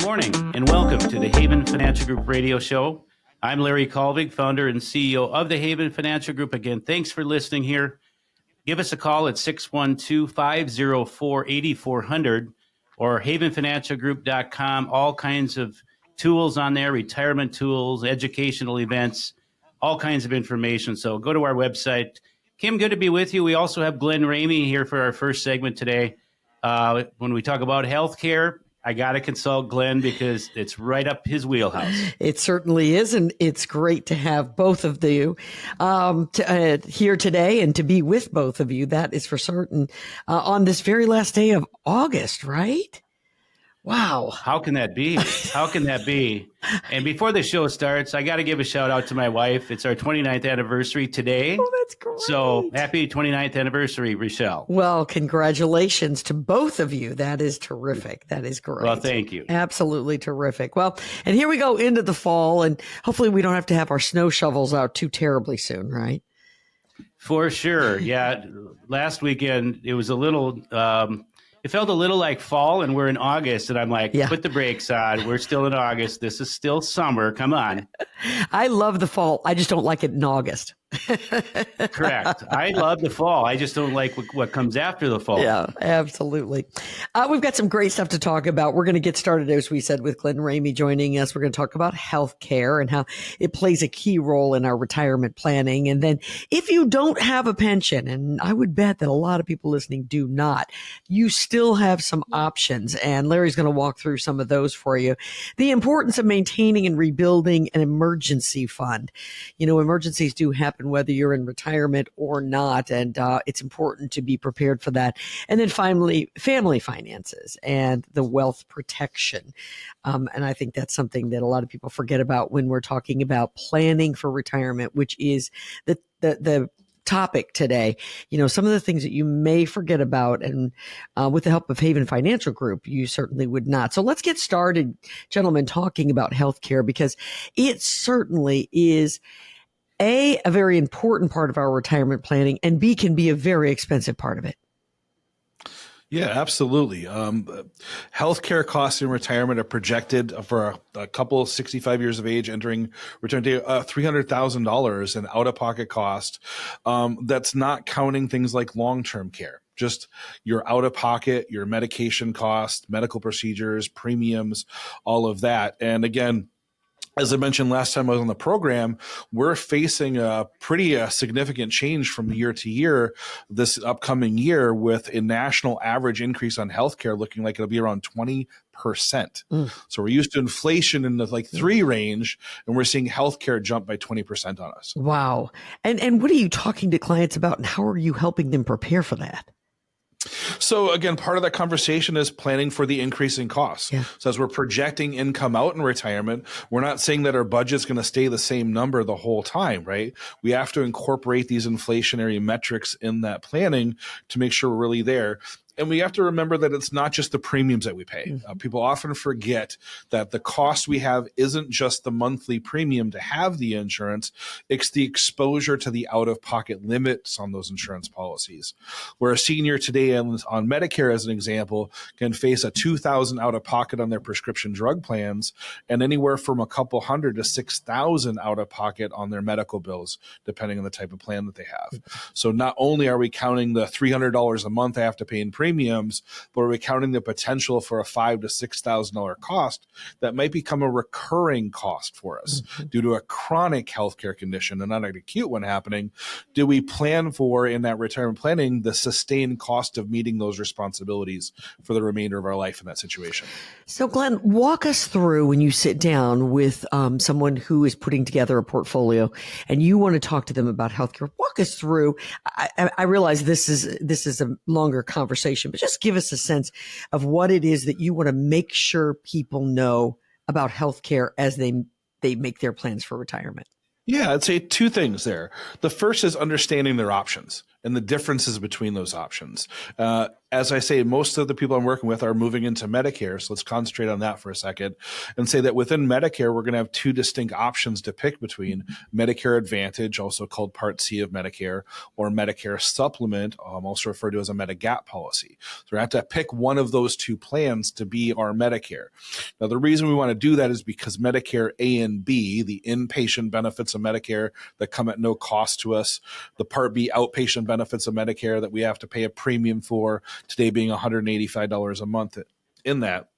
Good morning and welcome to the Haven Financial Group radio show. I'm Larry Kalvig, founder and CEO of the Haven Financial Group. Again, thanks for listening here. Give us a call at 612-504-8400 or havenfinancialgroup.com. All kinds of tools on there, retirement tools, educational events, all kinds of information. So go to our website. Kim, good to be with you. We also have Glenn Ramey here for our first segment today. When we talk about healthcare, I got to consult Glenn because it's right up his wheelhouse. It certainly is, and it's great to have both of you here today and to be with both of you. That is for certain on this very last day of August, right? Wow. How can that be? How can that be? And before the show starts, I got to give a shout out to my wife. It's our 29th anniversary today. Oh, that's great. So happy 29th anniversary, Rochelle. Well, congratulations to both of you. That is terrific. That is great. Well, thank you. Absolutely terrific. Well, and here we go into the fall, and hopefully we don't have to have our snow shovels out too terribly soon, right? For sure. Yeah. Last weekend, it was a little... it felt a little like fall, and we're in August, and I'm like, put the brakes on. We're still in August. This is still summer. Come on. I love the fall. I just don't like it in August. Correct. I love the fall. I just don't like what comes after the fall. Yeah, absolutely. We've got some great stuff to talk about. We're going to get started, as we said, with Glenn Ramey joining us. We're going to talk about healthcare and how it plays a key role in our retirement planning. And then if you don't have a pension, and I would bet that a lot of people listening do not, you still have some options. And Larry's going to walk through some of those for you. The importance of maintaining and rebuilding an emergency fund. You know, emergencies do happen whether you're in retirement or not. And it's important to be prepared for that. And then finally, family finances and the wealth protection. And I think that's something that a lot of people forget about when we're talking about planning for retirement, which is the topic today. You know, some of the things that you may forget about, and with the help of Haven Financial Group, you certainly would not. So let's get started, gentlemen, talking about healthcare, because it certainly is A, a very important part of our retirement planning, and B, can be a very expensive part of it. Yeah, absolutely. Healthcare costs in retirement are projected for a couple 65 years of age entering retirement day, $300,000 in out-of-pocket cost. That's not counting things like long-term care. Just your out-of-pocket, your medication cost, medical procedures, premiums, all of that. And again, as I mentioned last time I was on the program, we're facing a pretty significant change from year to year this upcoming year, with a national average increase on healthcare looking like it'll be around 20%. So we're used to inflation in the 3 range, and we're seeing healthcare jump by 20% on us. Wow. And what are you talking to clients about, and how are you helping them prepare for that? So again, part of that conversation is planning for the increasing costs. Yeah. So as we're projecting income out in retirement, we're not saying that our budget's going to stay the same number the whole time, right? We have to incorporate these inflationary metrics in that planning to make sure we're really there. And we have to remember that it's not just the premiums that we pay. People often forget that the cost we have isn't just the monthly premium to have the insurance. It's the exposure to the out-of-pocket limits on those insurance policies. Where a senior today on Medicare, as an example, can face a $2,000 out-of-pocket on their prescription drug plans, and anywhere from a couple hundred to $6,000 out-of-pocket on their medical bills, depending on the type of plan that they have. So not only are we counting the $300 a month I have to pay in premiums, but we're counting the potential for a $5,000 to $6,000 cost that might become a recurring cost for us due to a chronic healthcare condition and not an acute one happening. Do we plan for, in that retirement planning, the sustained cost of meeting those responsibilities for the remainder of our life in that situation? So Glenn, walk us through when you sit down with someone who is putting together a portfolio and you want to talk to them about healthcare. Walk us through. I realize this is a longer conversation, but just give us a sense of what it is that you want to make sure people know about healthcare as they make their plans for retirement. Yeah, I'd say 2 things there. The first is understanding their options and the differences between those options. as I say, most of the people I'm working with are moving into Medicare. So let's concentrate on that for a second and say that within Medicare, we're going to have two distinct options to pick between: Medicare Advantage, also called Part C of Medicare, or Medicare Supplement, also referred to as a Medigap policy. So we have to pick one of those two plans to be our Medicare. Now, the reason we want to do that is because Medicare A and B, the inpatient benefits of Medicare that come at no cost to us, the Part B outpatient benefits of Medicare that we have to pay a premium for, today being $185 a month in that.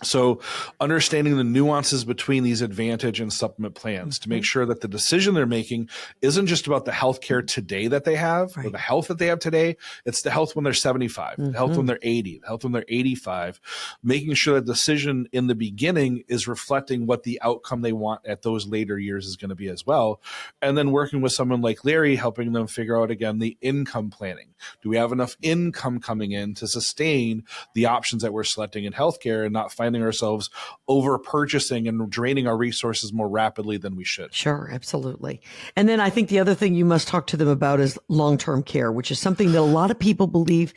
So understanding the nuances between these Advantage and Supplement plans to make sure that the decision they're making isn't just about the healthcare today that they have, or the health that they have today. It's the health when they're 75, the health when they're 80, the health when they're 85, making sure that the decision in the beginning is reflecting what the outcome they want at those later years is going to be as well. And then working with someone like Larry, helping them figure out, again, the income planning. Do we have enough income coming in to sustain the options that we're selecting in healthcare and not finding ourselves over purchasing and draining our resources more rapidly than we should? Sure, absolutely. And then I think the other thing you must talk to them about is long-term care, which is something that a lot of people believe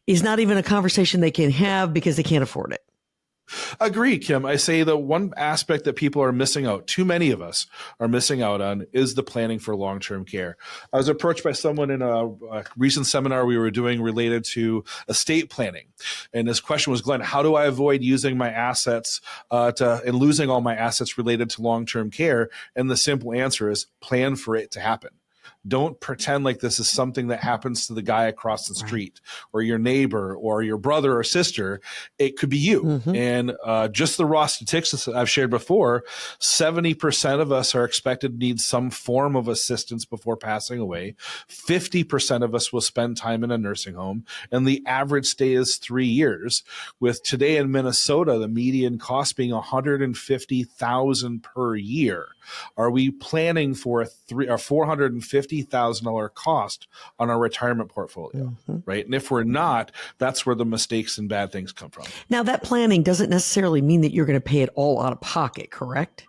is not even a conversation they can have because they can't afford it. Agree, Kim. I say the one aspect that people are missing out, too many of us are missing out on, is the planning for long-term care. I was approached by someone in a recent seminar we were doing related to estate planning. And his question was, Glenn, how do I avoid using my assets and losing all my assets related to long-term care? And the simple answer is plan for it to happen. Don't pretend like this is something that happens to the guy across the street or your neighbor or your brother or sister. It could be you. And just the raw statistics that I've shared before, 70% of us are expected to need some form of assistance before passing away. 50% of us will spend time in a nursing home, and the average stay is 3 years. With today in Minnesota, the median cost being $150,000 per year. Are we planning for a $450,000 cost on our retirement portfolio, right? And if we're not, that's where the mistakes and bad things come from. Now, that planning doesn't necessarily mean that you're going to pay it all out of pocket, correct?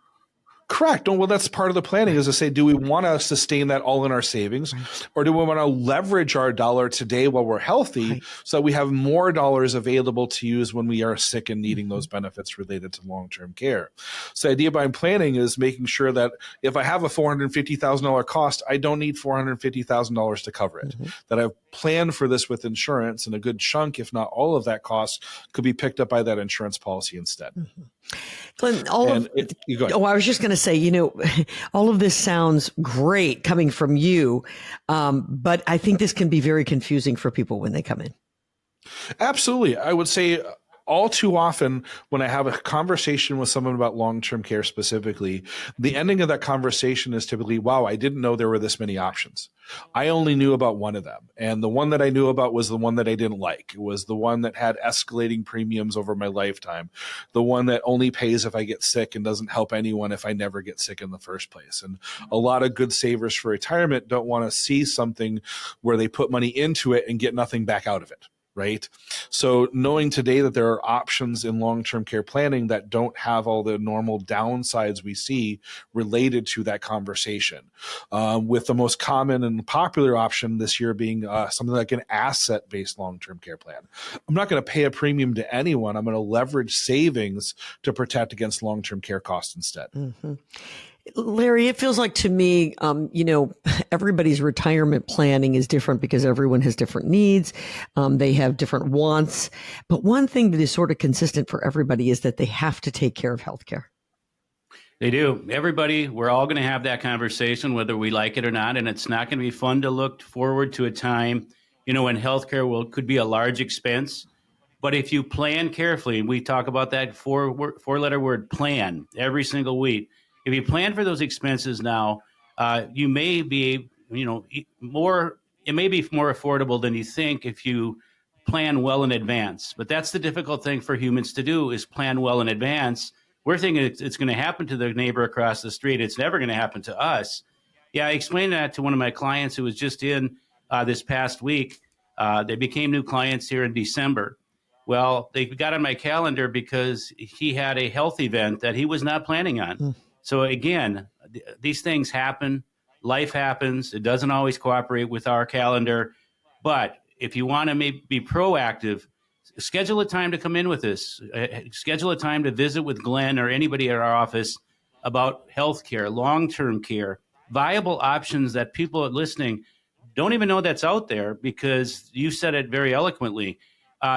Correct. Well, that's part of the planning, is to say, do we want to sustain that all in our savings, or do we want to leverage our dollar today while we're healthy so that we have more dollars available to use when we are sick and needing those benefits related to long-term care? So the idea behind planning is making sure that if I have a $450,000 cost, I don't need $450,000 to cover it, that I've planned for this with insurance, and a good chunk, if not all of that cost, could be picked up by that insurance policy instead. Glenn, I was just going to say, all of this sounds great coming from you, but I think this can be very confusing for people when they come in. Absolutely. I would say all too often when I have a conversation with someone about long-term care specifically, the ending of that conversation is typically, wow, I didn't know there were this many options. I only knew about one of them. And the one that I knew about was the one that I didn't like. It was the one that had escalating premiums over my lifetime. The one that only pays if I get sick and doesn't help anyone if I never get sick in the first place. And a lot of good savers for retirement don't want to see something where they put money into it and get nothing back out of it. Right. So knowing today that there are options in long-term care planning that don't have all the normal downsides we see related to that conversation, with the most common and popular option this year being something like an asset-based long-term care plan. I'm not going to pay a premium to anyone. I'm going to leverage savings to protect against long-term care costs instead. Larry, it feels like to me, everybody's retirement planning is different because everyone has different needs. They have different wants. But one thing that is sort of consistent for everybody is that they have to take care of healthcare. They do. Everybody, we're all going to have that conversation, whether we like it or not. And it's not going to be fun to look forward to a time, when healthcare could be a large expense. But if you plan carefully, and we talk about that four-letter word, plan, every single week. If you plan for those expenses now, you may be, it may be more affordable than you think if you plan well in advance. But that's the difficult thing for humans to do, is plan well in advance. We're thinking it's going to happen to the neighbor across the street. It's never going to happen to us. Yeah, I explained that to one of my clients who was just in this past week. They became new clients here in December. Well, they got on my calendar because he had a health event that he was not planning on. So again, these things happen. Life happens. It doesn't always cooperate with our calendar. But if you want to be proactive, schedule a time to come in with us. Schedule a time to visit with Glenn or anybody at our office about healthcare, long-term care, viable options that people listening don't even know that's out there, because you said it very eloquently.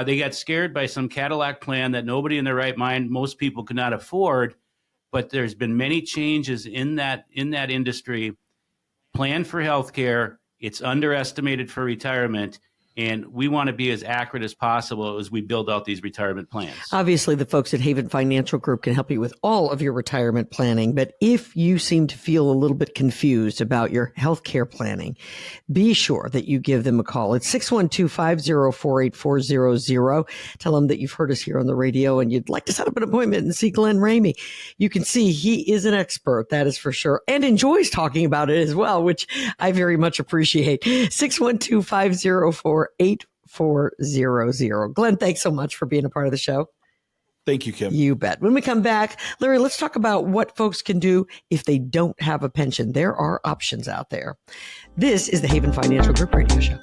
They got scared by some Cadillac plan that nobody in their right mind, most people could not afford. But there's been many changes in that industry. Plan for healthcare. It's underestimated for retirement. And we want to be as accurate as possible as we build out these retirement plans. Obviously, the folks at Haven Financial Group can help you with all of your retirement planning. But if you seem to feel a little bit confused about your healthcare planning, be sure that you give them a call. It's 612-504-8400. Tell them that you've heard us here on the radio and you'd like to set up an appointment and see Glenn Ramey. You can see he is an expert, that is for sure, and enjoys talking about it as well, which I very much appreciate. 612-504-8400. Glenn, thanks so much for being a part of the show. Thank you, Kim. You bet. When we come back, Larry, let's talk about what folks can do if they don't have a pension. There are options out there. This is the Haven Financial Group Radio Show.